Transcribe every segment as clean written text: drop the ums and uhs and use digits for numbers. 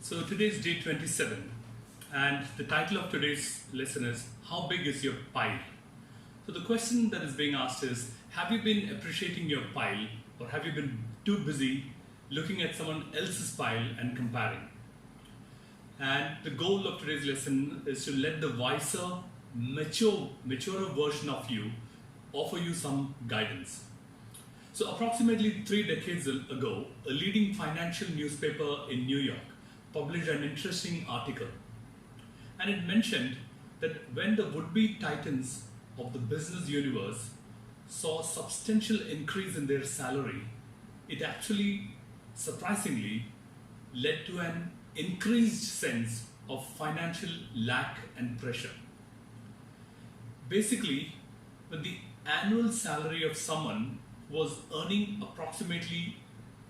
So today is day 27, and the title of today's lesson is How Big is Your Pile? So the question that is being asked is, have you been appreciating your pile, or have you been too busy looking at someone else's pile and comparing? And the goal of today's lesson is to let the wiser, maturer version of you offer you some guidance. So approximately 3 decades ago, a leading financial newspaper in New York published an interesting article. And it mentioned that when the would-be titans of the business universe saw a substantial increase in their salary, it actually, surprisingly, led to an increased sense of financial lack and pressure. Basically, when the annual salary of someone was earning approximately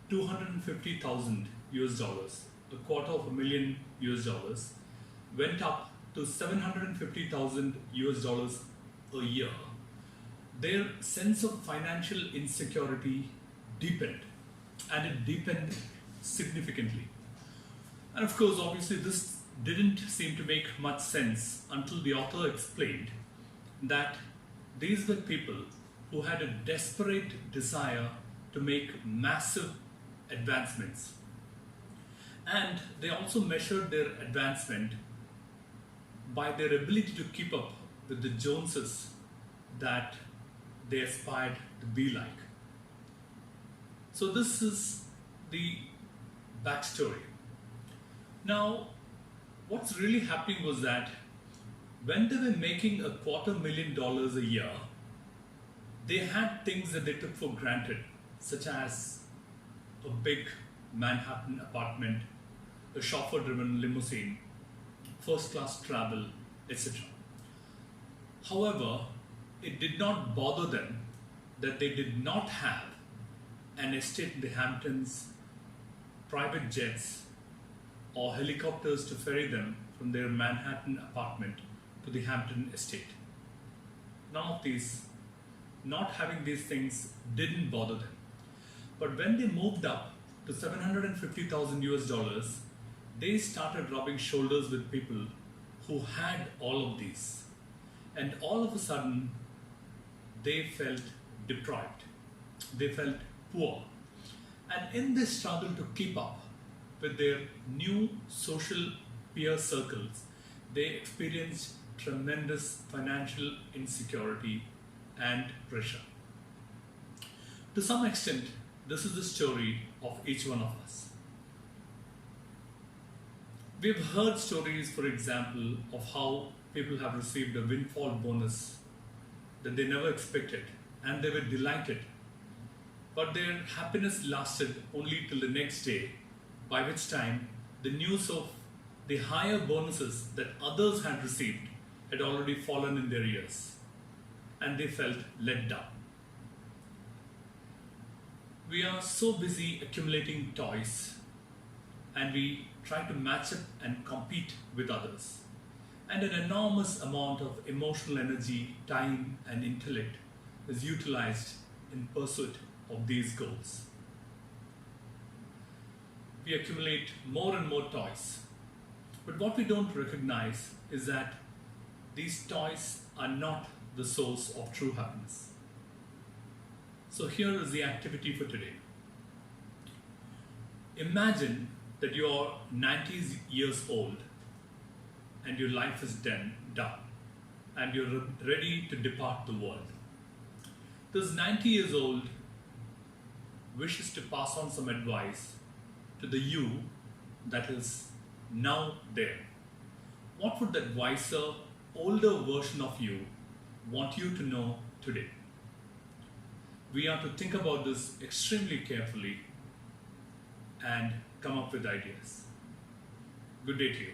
250,000 US dollars, $250,000 US dollars, went up to 750,000 US dollars a year, their sense of financial insecurity deepened, and it deepened significantly. And of course, obviously, this didn't seem to make much sense until the author explained that these were people who had a desperate desire to make massive advancements. And they also measured their advancement by their ability to keep up with the Joneses that they aspired to be like. So this is the backstory. Now, what's really happening was that when they were making $250,000 a year, they had things that they took for granted, such as a big Manhattan apartment, a chauffeur-driven limousine, first-class travel, etc. However, it did not bother them that they did not have an estate in the Hamptons, private jets, or helicopters to ferry them from their Manhattan apartment to the Hampton estate. None of these, not having these things didn't bother them. But when they moved up to 750,000 US dollars, they started rubbing shoulders with people who had all of these. And all of a sudden, they felt deprived. They felt poor. And in this struggle to keep up with their new social peer circles, they experienced tremendous financial insecurity and pressure. To some extent, this is the story of each one of us. We've heard stories, for example, of how people have received a windfall bonus that they never expected, and they were delighted. But their happiness lasted only till the next day, by which time the news of the higher bonuses that others had received had already fallen in their ears, and they felt let down. We are so busy accumulating toys, and we try to match up and compete with others. And an enormous amount of emotional energy, time, and intellect is utilized in pursuit of these goals. We accumulate more and more toys. But what we don't recognize is that these toys are not the source of true happiness. So here is the activity for today. Imagine that you are 90 years old and your life is done and you're ready to depart the world. This 90 years old wishes to pass on some advice to the you that is now there. What would that wiser, older version of you want you to know today? We are to think about this extremely carefully and come up with ideas. Good day to you.